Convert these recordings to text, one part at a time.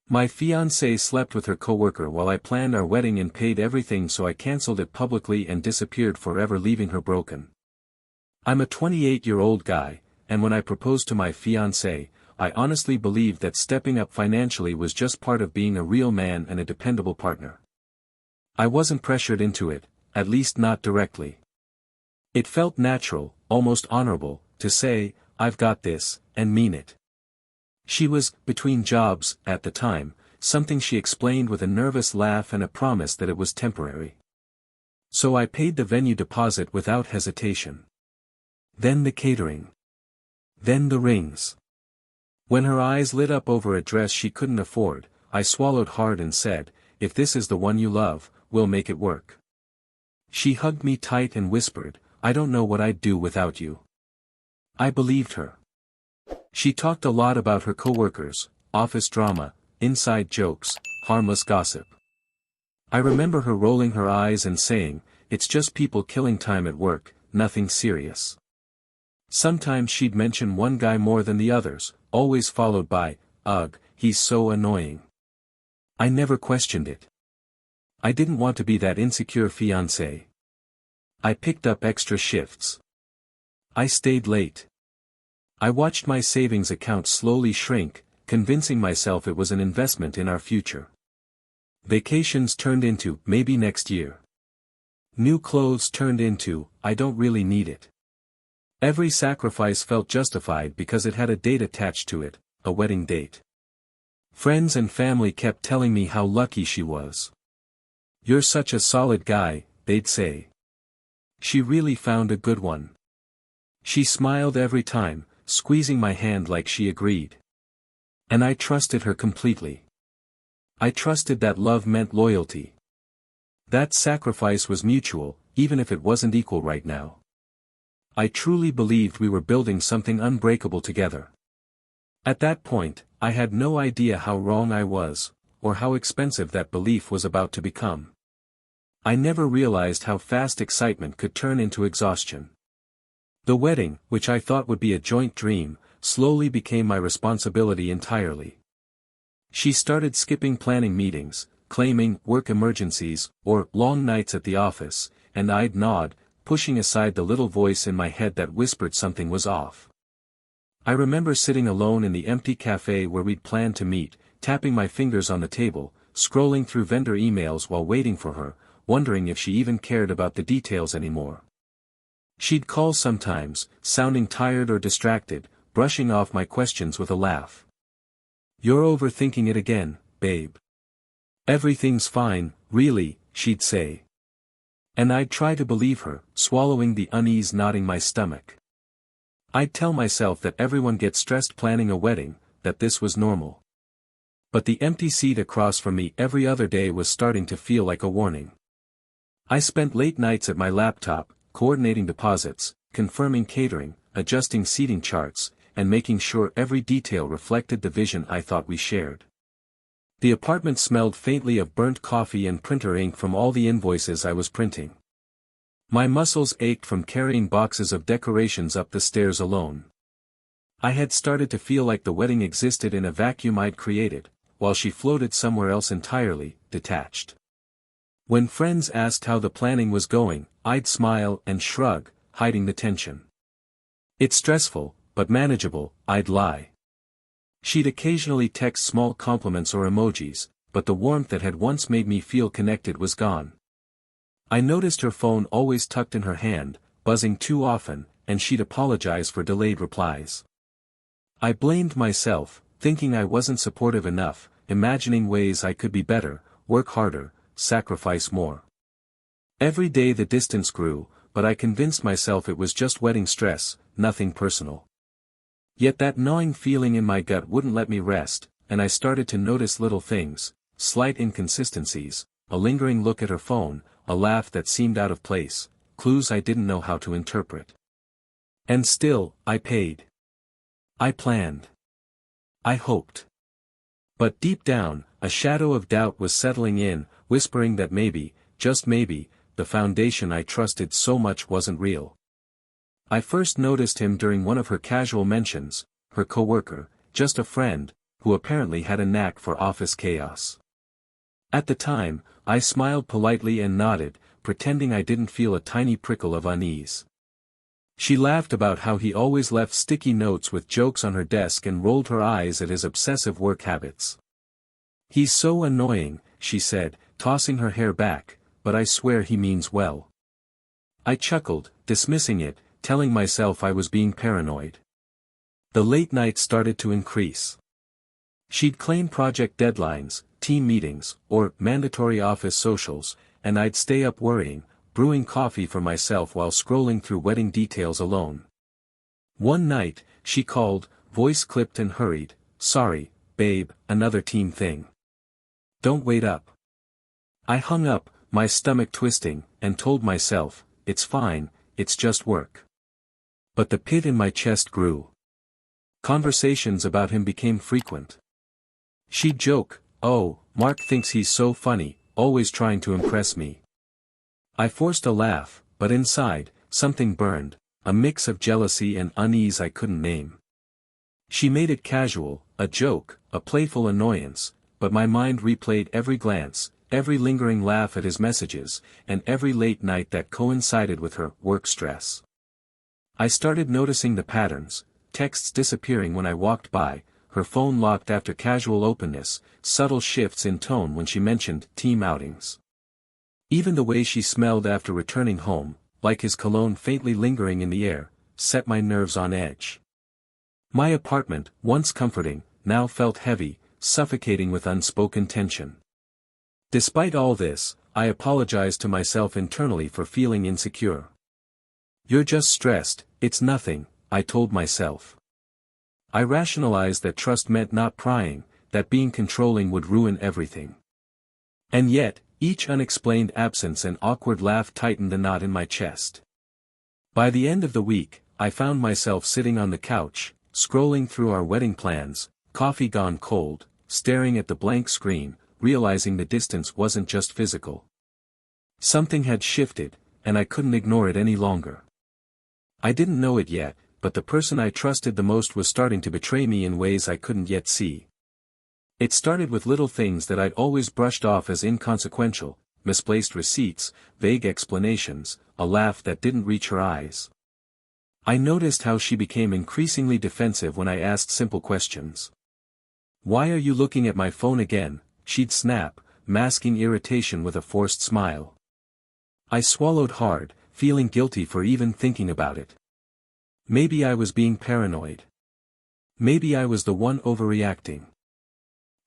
My fiancée slept with her coworker while I planned our wedding and paid everything, so I cancelled it publicly and disappeared forever, leaving her broken. I'm a 28-year-old guy, and when I proposed to my fiancée, I honestly believed that stepping up financially was just part of being a real man and a dependable partner. I wasn't pressured into it, at least not directly. It felt natural, almost honorable, to say, "I've got this," and mean it. She was between jobs at the time, something she explained with a nervous laugh and a promise that it was temporary. So I paid the venue deposit without hesitation. Then the catering. Then the rings. When her eyes lit up over a dress she couldn't afford, I swallowed hard and said, "If this is the one you love, we'll make it work." She hugged me tight and whispered, "I don't know what I'd do without you." I believed her. She talked a lot about her coworkers, office drama, inside jokes, harmless gossip. I remember her rolling her eyes and saying, "It's just people killing time at work, nothing serious." Sometimes she'd mention one guy more than the others, always followed by, "Ugh, he's so annoying." I never questioned it. I didn't want to be that insecure fiancé. I picked up extra shifts. I stayed late. I watched my savings account slowly shrink, convincing myself it was an investment in our future. Vacations turned into, "Maybe next year." New clothes turned into, "I don't really need it." Every sacrifice felt justified because it had a date attached to it, a wedding date. Friends and family kept telling me how lucky she was. "You're such a solid guy," they'd say. "She really found a good one." She smiled every time, squeezing my hand like she agreed. And I trusted her completely. I trusted that love meant loyalty. That sacrifice was mutual, even if it wasn't equal right now. I truly believed we were building something unbreakable together. At that point, I had no idea how wrong I was, or how expensive that belief was about to become. I never realized how fast excitement could turn into exhaustion. The wedding, which I thought would be a joint dream, slowly became my responsibility entirely. She started skipping planning meetings, claiming work emergencies, or long nights at the office, and I'd nod, pushing aside the little voice in my head that whispered something was off. I remember sitting alone in the empty cafe where we'd planned to meet, tapping my fingers on the table, scrolling through vendor emails while waiting for her, wondering if she even cared about the details anymore. She'd call sometimes, sounding tired or distracted, brushing off my questions with a laugh. "You're overthinking it again, babe. Everything's fine, really," she'd say. And I'd try to believe her, swallowing the unease knotting my stomach. I'd tell myself that everyone gets stressed planning a wedding, that this was normal. But the empty seat across from me every other day was starting to feel like a warning. I spent late nights at my laptop, coordinating deposits, confirming catering, adjusting seating charts, and making sure every detail reflected the vision I thought we shared. The apartment smelled faintly of burnt coffee and printer ink from all the invoices I was printing. My muscles ached from carrying boxes of decorations up the stairs alone. I had started to feel like the wedding existed in a vacuum I'd created, while she floated somewhere else entirely, detached. When friends asked how the planning was going, I'd smile and shrug, hiding the tension. "It's stressful, but manageable," I'd lie. She'd occasionally text small compliments or emojis, but the warmth that had once made me feel connected was gone. I noticed her phone always tucked in her hand, buzzing too often, and she'd apologize for delayed replies. I blamed myself, thinking I wasn't supportive enough, imagining ways I could be better, work harder, sacrifice more. Every day the distance grew, but I convinced myself it was just wedding stress, nothing personal. Yet that gnawing feeling in my gut wouldn't let me rest, and I started to notice little things, slight inconsistencies, a lingering look at her phone, a laugh that seemed out of place, clues I didn't know how to interpret. And still, I paid. I planned. I hoped. But deep down, a shadow of doubt was settling in, whispering that maybe, just maybe, the foundation I trusted so much wasn't real. I first noticed him during one of her casual mentions, her coworker, just a friend, who apparently had a knack for office chaos. At the time, I smiled politely and nodded, pretending I didn't feel a tiny prickle of unease. She laughed about how he always left sticky notes with jokes on her desk and rolled her eyes at his obsessive work habits. "He's so annoying," she said, tossing her hair back, "but I swear he means well." I chuckled, dismissing it, telling myself I was being paranoid. The late nights started to increase. She'd claim project deadlines, team meetings, or mandatory office socials, and I'd stay up worrying, brewing coffee for myself while scrolling through wedding details alone. One night, she called, voice clipped and hurried, "Sorry, babe, another team thing. Don't wait up." I hung up, my stomach twisting, and told myself, "It's fine, it's just work." But the pit in my chest grew. Conversations about him became frequent. She'd joke, "Oh, Mark thinks he's so funny, always trying to impress me." I forced a laugh, but inside, something burned, a mix of jealousy and unease I couldn't name. She made it casual, a joke, a playful annoyance, but my mind replayed every glance, every lingering laugh at his messages, and every late night that coincided with her work stress. I started noticing the patterns, texts disappearing when I walked by, her phone locked after casual openness, subtle shifts in tone when she mentioned team outings. Even the way she smelled after returning home, like his cologne faintly lingering in the air, set my nerves on edge. My apartment, once comforting, now felt heavy, suffocating with unspoken tension. Despite all this, I apologized to myself internally for feeling insecure. "You're just stressed, it's nothing," I told myself. I rationalized that trust meant not prying, that being controlling would ruin everything. And yet, each unexplained absence and awkward laugh tightened the knot in my chest. By the end of the week, I found myself sitting on the couch, scrolling through our wedding plans, coffee gone cold, staring at the blank screen, realizing the distance wasn't just physical. Something had shifted, and I couldn't ignore it any longer. I didn't know it yet, but the person I trusted the most was starting to betray me in ways I couldn't yet see. It started with little things that I'd always brushed off as inconsequential, misplaced receipts, vague explanations, a laugh that didn't reach her eyes. I noticed how she became increasingly defensive when I asked simple questions. "Why are you looking at my phone again?" she'd snap, masking irritation with a forced smile. I swallowed hard, feeling guilty for even thinking about it. Maybe I was being paranoid. Maybe I was the one overreacting.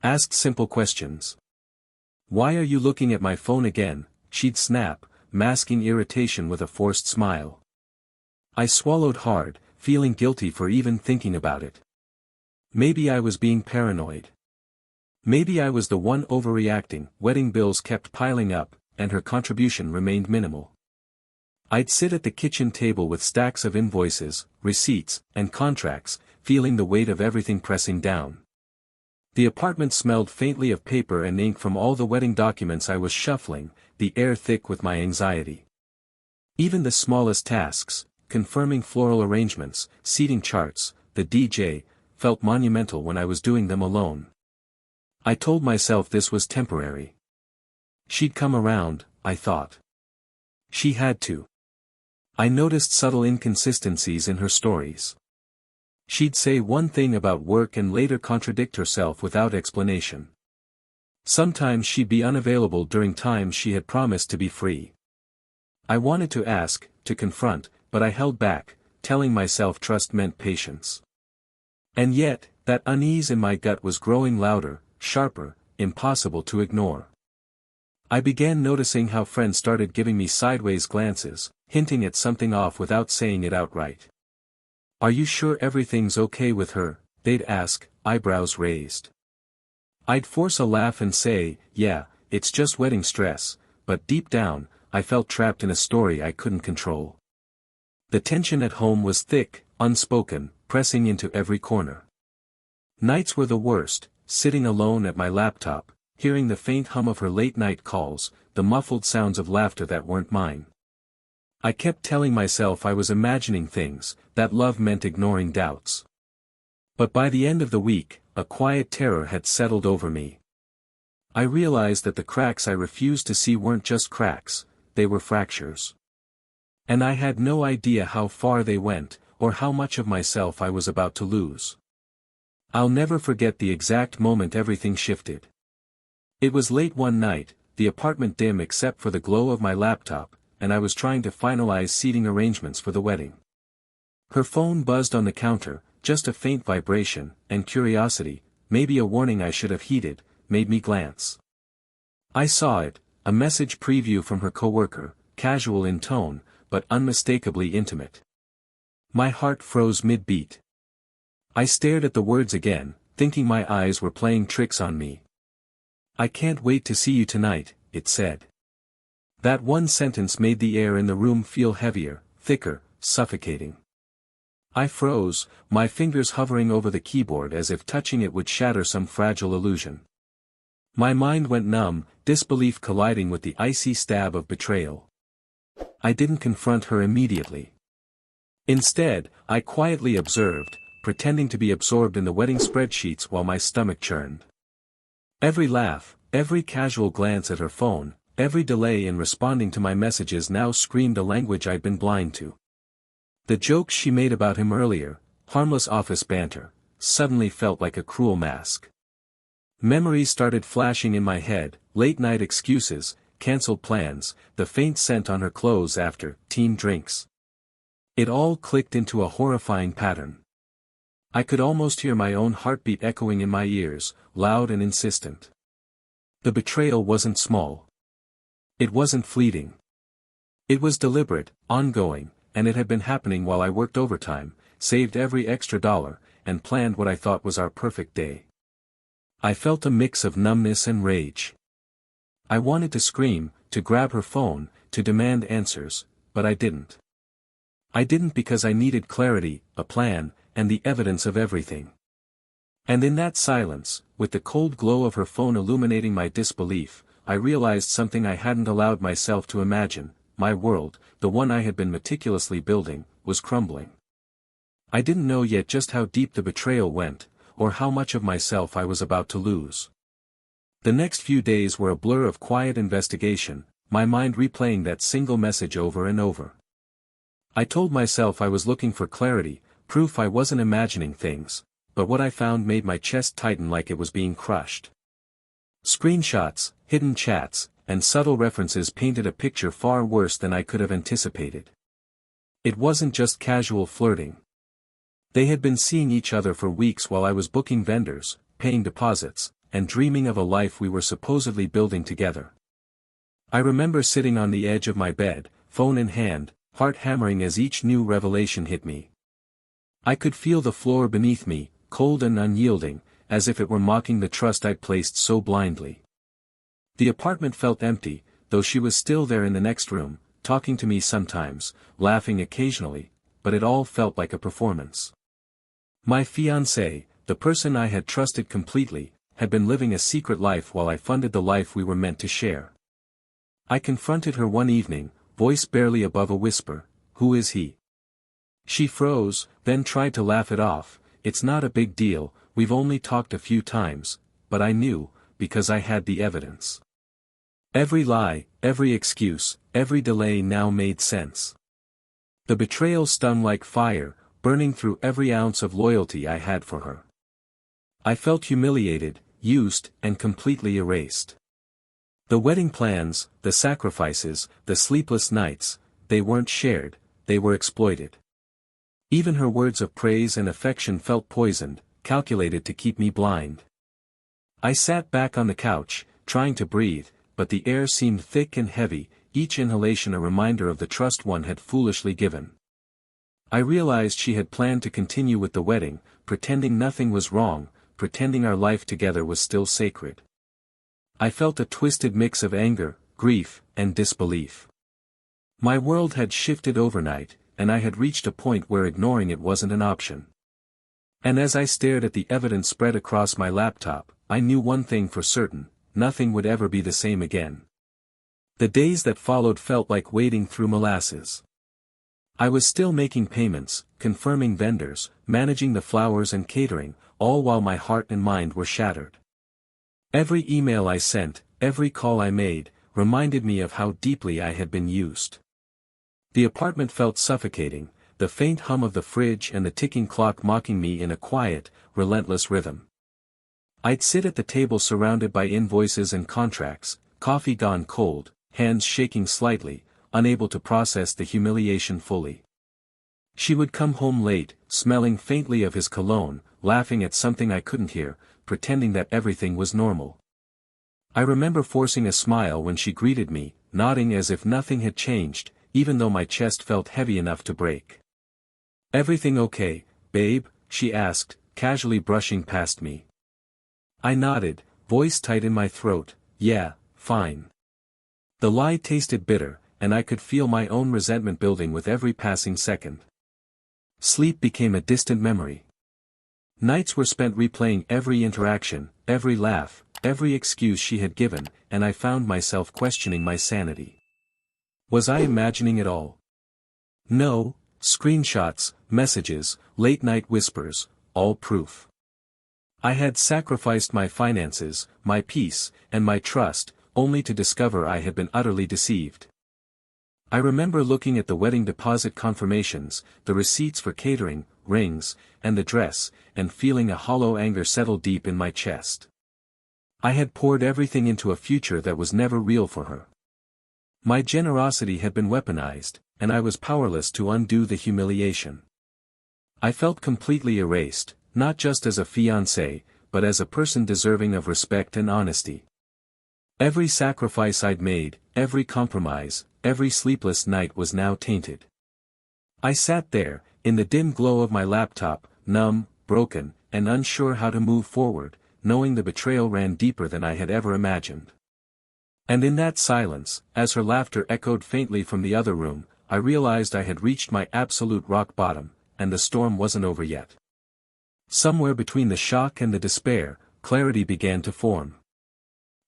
Asked simple questions. "Why are you looking at my phone again?" she'd snap, masking irritation with a forced smile. I swallowed hard, feeling guilty for even thinking about it. Maybe I was being paranoid. Maybe I was the one overreacting. Wedding bills kept piling up, and her contribution remained minimal. I'd sit at the kitchen table with stacks of invoices, receipts, and contracts, feeling the weight of everything pressing down. The apartment smelled faintly of paper and ink from all the wedding documents I was shuffling, the air thick with my anxiety. Even the smallest tasks, confirming floral arrangements, seating charts, the DJ, felt monumental when I was doing them alone. I told myself this was temporary. She'd come around, I thought. She had to. I noticed subtle inconsistencies in her stories. She'd say one thing about work and later contradict herself without explanation. Sometimes she'd be unavailable during times she had promised to be free. I wanted to ask, to confront, but I held back, telling myself trust meant patience. And yet, that unease in my gut was growing louder, sharper, impossible to ignore. I began noticing how friends started giving me sideways glances, hinting at something off without saying it outright. "Are you sure everything's okay with her?" they'd ask, eyebrows raised. I'd force a laugh and say, "Yeah, it's just wedding stress," but deep down, I felt trapped in a story I couldn't control. The tension at home was thick, unspoken, pressing into every corner. Nights were the worst, sitting alone at my laptop, hearing the faint hum of her late-night calls, the muffled sounds of laughter that weren't mine. I kept telling myself I was imagining things, that love meant ignoring doubts. But by the end of the week, a quiet terror had settled over me. I realized that the cracks I refused to see weren't just cracks, they were fractures. And I had no idea how far they went, or how much of myself I was about to lose. I'll never forget the exact moment everything shifted. It was late one night, the apartment dim except for the glow of my laptop, and I was trying to finalize seating arrangements for the wedding. Her phone buzzed on the counter, just a faint vibration, and curiosity, maybe a warning I should have heeded, made me glance. I saw it, a message preview from her coworker, casual in tone, but unmistakably intimate. My heart froze mid-beat. I stared at the words again, thinking my eyes were playing tricks on me. "I can't wait to see you tonight," it said. That one sentence made the air in the room feel heavier, thicker, suffocating. I froze, my fingers hovering over the keyboard as if touching it would shatter some fragile illusion. My mind went numb, disbelief colliding with the icy stab of betrayal. I didn't confront her immediately. Instead, I quietly observed, pretending to be absorbed in the wedding spreadsheets while my stomach churned. Every laugh, every casual glance at her phone, every delay in responding to my messages now screamed a language I'd been blind to. The jokes she made about him earlier, harmless office banter, suddenly felt like a cruel mask. Memories started flashing in my head, late-night excuses, cancelled plans, the faint scent on her clothes after team drinks. It all clicked into a horrifying pattern. I could almost hear my own heartbeat echoing in my ears, loud and insistent. The betrayal wasn't small. It wasn't fleeting. It was deliberate, ongoing, and it had been happening while I worked overtime, saved every extra dollar, and planned what I thought was our perfect day. I felt a mix of numbness and rage. I wanted to scream, to grab her phone, to demand answers, but I didn't. I didn't because I needed clarity, a plan, and the evidence of everything. And in that silence, with the cold glow of her phone illuminating my disbelief, I realized something I hadn't allowed myself to imagine: my world, the one I had been meticulously building, was crumbling. I didn't know yet just how deep the betrayal went, or how much of myself I was about to lose. The next few days were a blur of quiet investigation, my mind replaying that single message over and over. I told myself I was looking for clarity, proof I wasn't imagining things, but what I found made my chest tighten like it was being crushed. Screenshots, hidden chats, and subtle references painted a picture far worse than I could have anticipated. It wasn't just casual flirting. They had been seeing each other for weeks while I was booking vendors, paying deposits, and dreaming of a life we were supposedly building together. I remember sitting on the edge of my bed, phone in hand, heart hammering as each new revelation hit me. I could feel the floor beneath me, cold and unyielding, as if it were mocking the trust I'd placed so blindly. The apartment felt empty, though she was still there in the next room, talking to me sometimes, laughing occasionally, but it all felt like a performance. My fiancée, the person I had trusted completely, had been living a secret life while I funded the life we were meant to share. I confronted her one evening, voice barely above a whisper: "Who is he?" She froze, then tried to laugh it off. "It's not a big deal, we've only talked a few times," but I knew, because I had the evidence. Every lie, every excuse, every delay now made sense. The betrayal stung like fire, burning through every ounce of loyalty I had for her. I felt humiliated, used, and completely erased. The wedding plans, the sacrifices, the sleepless nights, they weren't shared, they were exploited. Even her words of praise and affection felt poisoned, calculated to keep me blind. I sat back on the couch, trying to breathe, but the air seemed thick and heavy, each inhalation a reminder of the trust one had foolishly given. I realized she had planned to continue with the wedding, pretending nothing was wrong, pretending our life together was still sacred. I felt a twisted mix of anger, grief, and disbelief. My world had shifted overnight, and I had reached a point where ignoring it wasn't an option. And as I stared at the evidence spread across my laptop, I knew one thing for certain: nothing would ever be the same again. The days that followed felt like wading through molasses. I was still making payments, confirming vendors, managing the flowers and catering, all while my heart and mind were shattered. Every email I sent, every call I made, reminded me of how deeply I had been used. The apartment felt suffocating, the faint hum of the fridge and the ticking clock mocking me in a quiet, relentless rhythm. I'd sit at the table surrounded by invoices and contracts, coffee gone cold, hands shaking slightly, unable to process the humiliation fully. She would come home late, smelling faintly of his cologne, laughing at something I couldn't hear, pretending that everything was normal. I remember forcing a smile when she greeted me, nodding as if nothing had changed, even though my chest felt heavy enough to break. "Everything okay, babe?" she asked, casually brushing past me. I nodded, voice tight in my throat, "Yeah, fine." The lie tasted bitter, and I could feel my own resentment building with every passing second. Sleep became a distant memory. Nights were spent replaying every interaction, every laugh, every excuse she had given, and I found myself questioning my sanity. Was I imagining it all? No, screenshots, messages, late-night whispers, all proof. I had sacrificed my finances, my peace, and my trust, only to discover I had been utterly deceived. I remember looking at the wedding deposit confirmations, the receipts for catering, rings, and the dress, and feeling a hollow anger settle deep in my chest. I had poured everything into a future that was never real for her. My generosity had been weaponized, and I was powerless to undo the humiliation. I felt completely erased, not just as a fiancé, but as a person deserving of respect and honesty. Every sacrifice I'd made, every compromise, every sleepless night was now tainted. I sat there, in the dim glow of my laptop, numb, broken, and unsure how to move forward, knowing the betrayal ran deeper than I had ever imagined. And in that silence, as her laughter echoed faintly from the other room, I realized I had reached my absolute rock bottom, and the storm wasn't over yet. Somewhere between the shock and the despair, clarity began to form.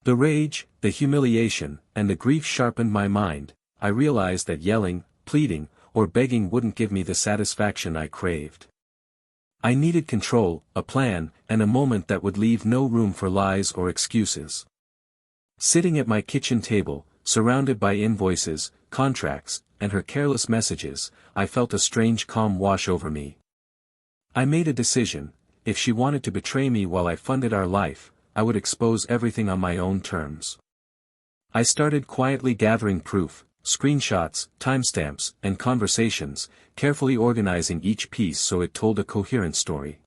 The rage, the humiliation, and the grief sharpened my mind. I realized that yelling, pleading, or begging wouldn't give me the satisfaction I craved. I needed control, a plan, and a moment that would leave no room for lies or excuses. Sitting at my kitchen table, surrounded by invoices, contracts, and her careless messages, I felt a strange calm wash over me. I made a decision: if she wanted to betray me while I funded our life, I would expose everything on my own terms. I started quietly gathering proof, screenshots, timestamps, and conversations, carefully organizing each piece so it told a coherent story.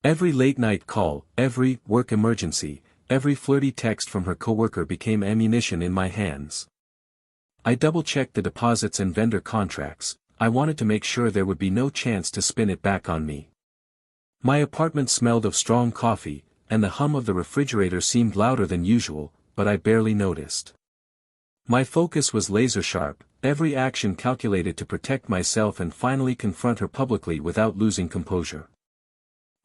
Every late-night call, every work emergency, every flirty text from her coworker became ammunition in my hands. I double-checked the deposits and vendor contracts. I wanted to make sure there would be no chance to spin it back on me. My apartment smelled of strong coffee, and the hum of the refrigerator seemed louder than usual, but I barely noticed. My focus was laser-sharp, every action calculated to protect myself and finally confront her publicly without losing composure.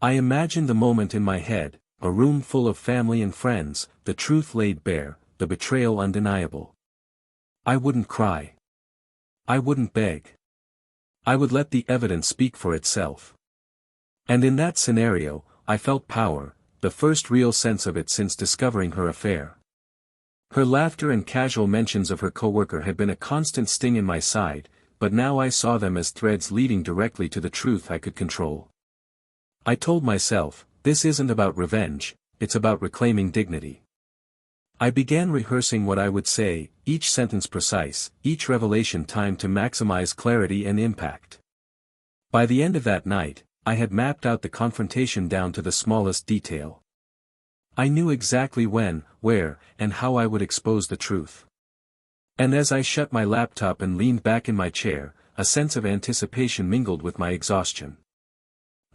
I imagined the moment in my head, a room full of family and friends, the truth laid bare, the betrayal undeniable. I wouldn't cry. I wouldn't beg. I would let the evidence speak for itself. And in that scenario, I felt power, the first real sense of it since discovering her affair. Her laughter and casual mentions of her coworker had been a constant sting in my side, but now I saw them as threads leading directly to the truth I could control. I told myself, this isn't about revenge, it's about reclaiming dignity. I began rehearsing what I would say, each sentence precise, each revelation timed to maximize clarity and impact. By the end of that night, I had mapped out the confrontation down to the smallest detail. I knew exactly when, where, and how I would expose the truth. And as I shut my laptop and leaned back in my chair, a sense of anticipation mingled with my exhaustion.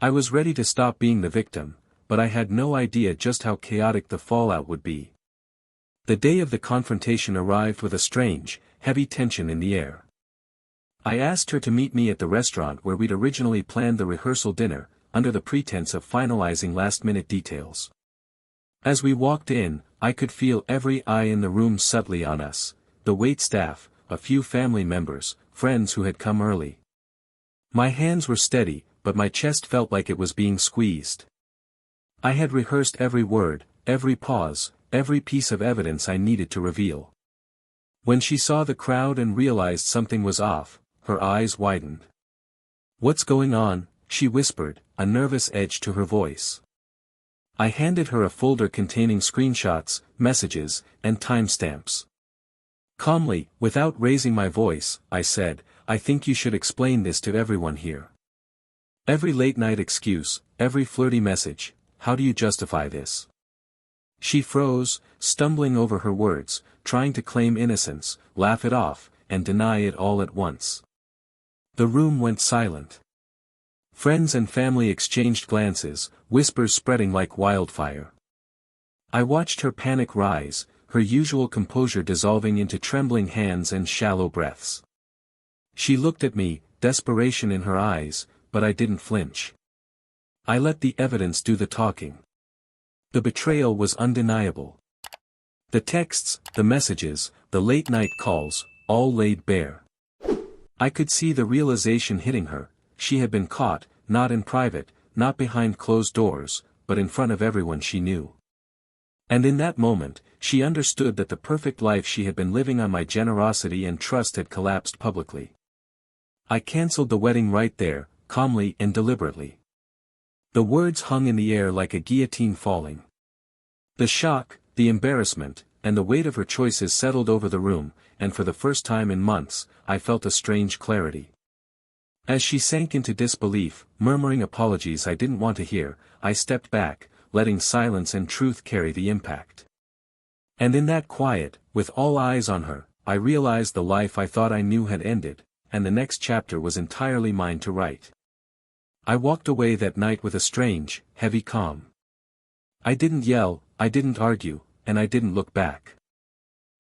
I was ready to stop being the victim, but I had no idea just how chaotic the fallout would be. The day of the confrontation arrived with a strange, heavy tension in the air. I asked her to meet me at the restaurant where we'd originally planned the rehearsal dinner, under the pretense of finalizing last-minute details. As we walked in, I could feel every eye in the room subtly on us, the waitstaff, a few family members, friends who had come early. My hands were steady, but my chest felt like it was being squeezed. I had rehearsed every word, every pause, every piece of evidence I needed to reveal. When she saw the crowd and realized something was off, her eyes widened. "What's going on?" she whispered, a nervous edge to her voice. I handed her a folder containing screenshots, messages, and timestamps. Calmly, without raising my voice, I said, "I think you should explain this to everyone here. Every late-night excuse, every flirty message, how do you justify this?" She froze, stumbling over her words, trying to claim innocence, laugh it off, and deny it all at once. The room went silent. Friends and family exchanged glances, whispers spreading like wildfire. I watched her panic rise, her usual composure dissolving into trembling hands and shallow breaths. She looked at me, desperation in her eyes, but I didn't flinch. I let the evidence do the talking. The betrayal was undeniable. The texts, the messages, the late-night calls, all laid bare. I could see the realization hitting her. She had been caught, not in private, not behind closed doors, but in front of everyone she knew. And in that moment, she understood that the perfect life she had been living on my generosity and trust had collapsed publicly. I cancelled the wedding right there, calmly and deliberately. The words hung in the air like a guillotine falling. The shock, the embarrassment, and the weight of her choices settled over the room, and for the first time in months, I felt a strange clarity. As she sank into disbelief, murmuring apologies I didn't want to hear, I stepped back, letting silence and truth carry the impact. And in that quiet, with all eyes on her, I realized the life I thought I knew had ended, and the next chapter was entirely mine to write. I walked away that night with a strange, heavy calm. I didn't yell, I didn't argue, and I didn't look back.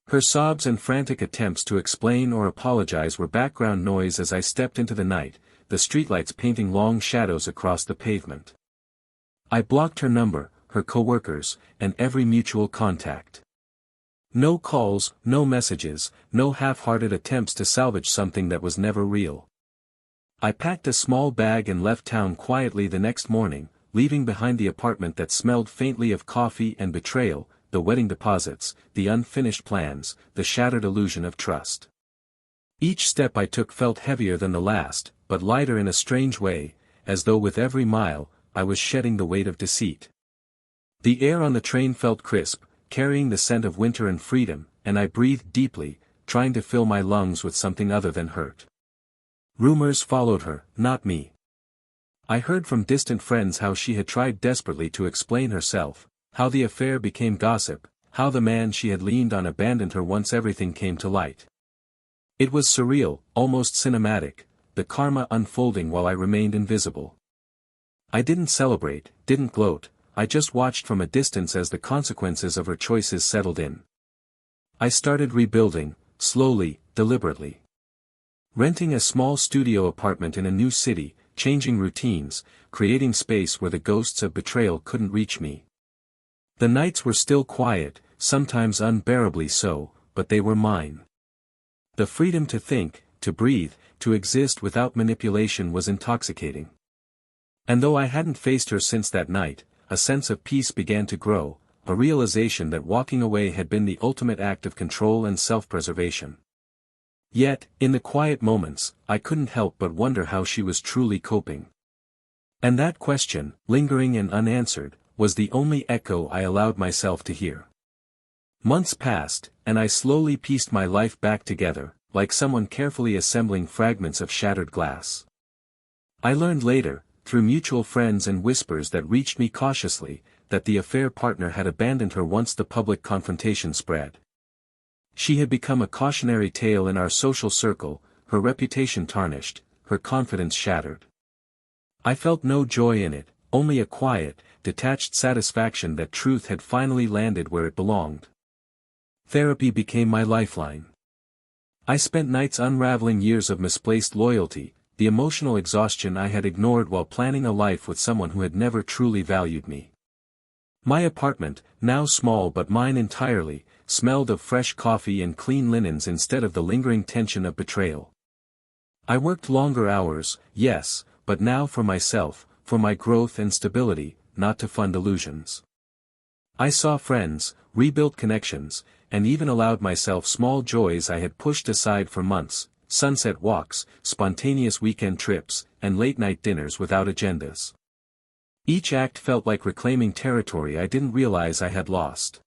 Her sobs and frantic attempts to explain or apologize were background noise as I stepped into the night, the streetlights painting long shadows across the pavement. I blocked her number, her coworkers, and every mutual contact. No calls, no messages, no half-hearted attempts to salvage something that was never real. I packed a small bag and left town quietly the next morning, leaving behind the apartment that smelled faintly of coffee and betrayal, the wedding deposits, the unfinished plans, the shattered illusion of trust. Each step I took felt heavier than the last, but lighter in a strange way, as though with every mile, I was shedding the weight of deceit. The air on the train felt crisp, carrying the scent of winter and freedom, and I breathed deeply, trying to fill my lungs with something other than hurt. Rumors followed her, not me. I heard from distant friends how she had tried desperately to explain herself, how the affair became gossip, how the man she had leaned on abandoned her once everything came to light. It was surreal, almost cinematic, the karma unfolding while I remained invisible. I didn't celebrate, didn't gloat, I just watched from a distance as the consequences of her choices settled in. I started rebuilding, slowly, deliberately. Renting a small studio apartment in a new city, changing routines, creating space where the ghosts of betrayal couldn't reach me. The nights were still quiet, sometimes unbearably so, but they were mine. The freedom to think, to breathe, to exist without manipulation was intoxicating. And though I hadn't faced her since that night, a sense of peace began to grow, a realization that walking away had been the ultimate act of control and self-preservation. Yet, in the quiet moments, I couldn't help but wonder how she was truly coping. And that question, lingering and unanswered, was the only echo I allowed myself to hear. Months passed, and I slowly pieced my life back together, like someone carefully assembling fragments of shattered glass. I learned later, through mutual friends and whispers that reached me cautiously, that the affair partner had abandoned her once the public confrontation spread. She had become a cautionary tale in our social circle, her reputation tarnished, her confidence shattered. I felt no joy in it, only a quiet, detached satisfaction that truth had finally landed where it belonged. Therapy became my lifeline. I spent nights unraveling years of misplaced loyalty, the emotional exhaustion I had ignored while planning a life with someone who had never truly valued me. My apartment, now small but mine entirely, smelled of fresh coffee and clean linens instead of the lingering tension of betrayal. I worked longer hours, yes, but now for myself, for my growth and stability, not to fund illusions. I saw friends, rebuilt connections, and even allowed myself small joys I had pushed aside for months: sunset walks, spontaneous weekend trips, and late-night dinners without agendas. Each act felt like reclaiming territory I didn't realize I had lost.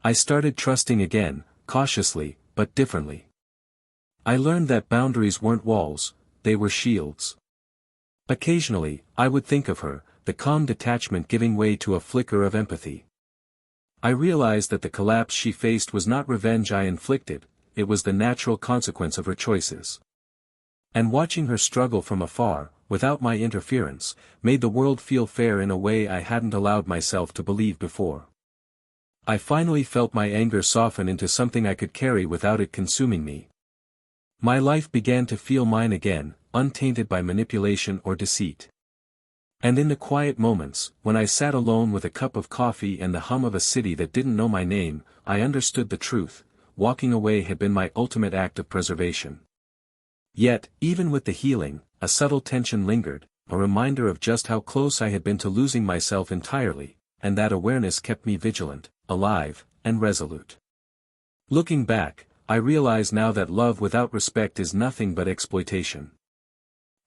I started trusting again, cautiously, but differently. I learned that boundaries weren't walls, they were shields. Occasionally, I would think of her, the calm detachment giving way to a flicker of empathy. I realized that the collapse she faced was not revenge I inflicted, it was the natural consequence of her choices. And watching her struggle from afar, without my interference, made the world feel fair in a way I hadn't allowed myself to believe before. I finally felt my anger soften into something I could carry without it consuming me. My life began to feel mine again, untainted by manipulation or deceit. And in the quiet moments, when I sat alone with a cup of coffee and the hum of a city that didn't know my name, I understood the truth: walking away had been my ultimate act of preservation. Yet, even with the healing, a subtle tension lingered, a reminder of just how close I had been to losing myself entirely, and that awareness kept me vigilant, alive, and resolute. Looking back, I realize now that love without respect is nothing but exploitation.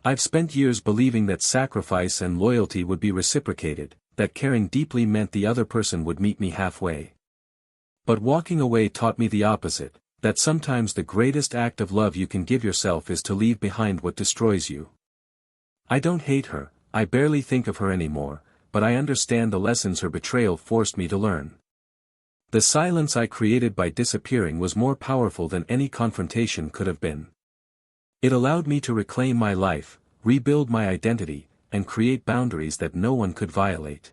I've spent years believing that sacrifice and loyalty would be reciprocated, that caring deeply meant the other person would meet me halfway. But walking away taught me the opposite, that sometimes the greatest act of love you can give yourself is to leave behind what destroys you. I don't hate her, I barely think of her anymore, but I understand the lessons her betrayal forced me to learn. The silence I created by disappearing was more powerful than any confrontation could have been. It allowed me to reclaim my life, rebuild my identity, and create boundaries that no one could violate.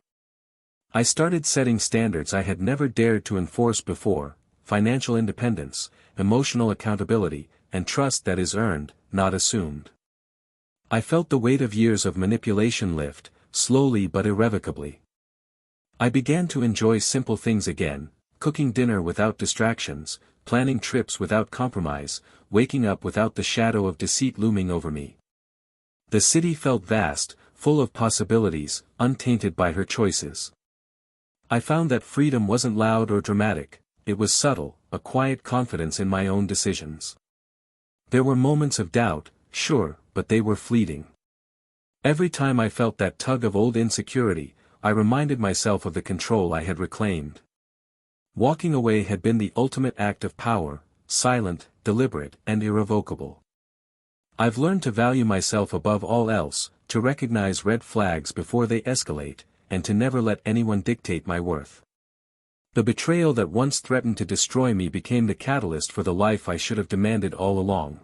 I started setting standards I had never dared to enforce before: financial independence, emotional accountability, and trust that is earned, not assumed. I felt the weight of years of manipulation lift, slowly but irrevocably. I began to enjoy simple things again: cooking dinner without distractions, planning trips without compromise, waking up without the shadow of deceit looming over me. The city felt vast, full of possibilities, untainted by her choices. I found that freedom wasn't loud or dramatic, it was subtle, a quiet confidence in my own decisions. There were moments of doubt, sure, but they were fleeting. Every time I felt that tug of old insecurity, I reminded myself of the control I had reclaimed. Walking away had been the ultimate act of power, silent, deliberate, and irrevocable. I've learned to value myself above all else, to recognize red flags before they escalate, and to never let anyone dictate my worth. The betrayal that once threatened to destroy me became the catalyst for the life I should have demanded all along.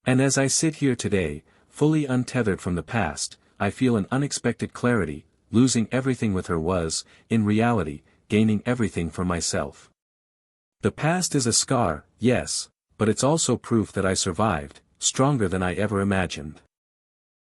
And as I sit here today, fully untethered from the past, I feel an unexpected clarity: losing everything with her was, in reality, gaining everything for myself. The past is a scar, yes, but it's also proof that I survived, stronger than I ever imagined.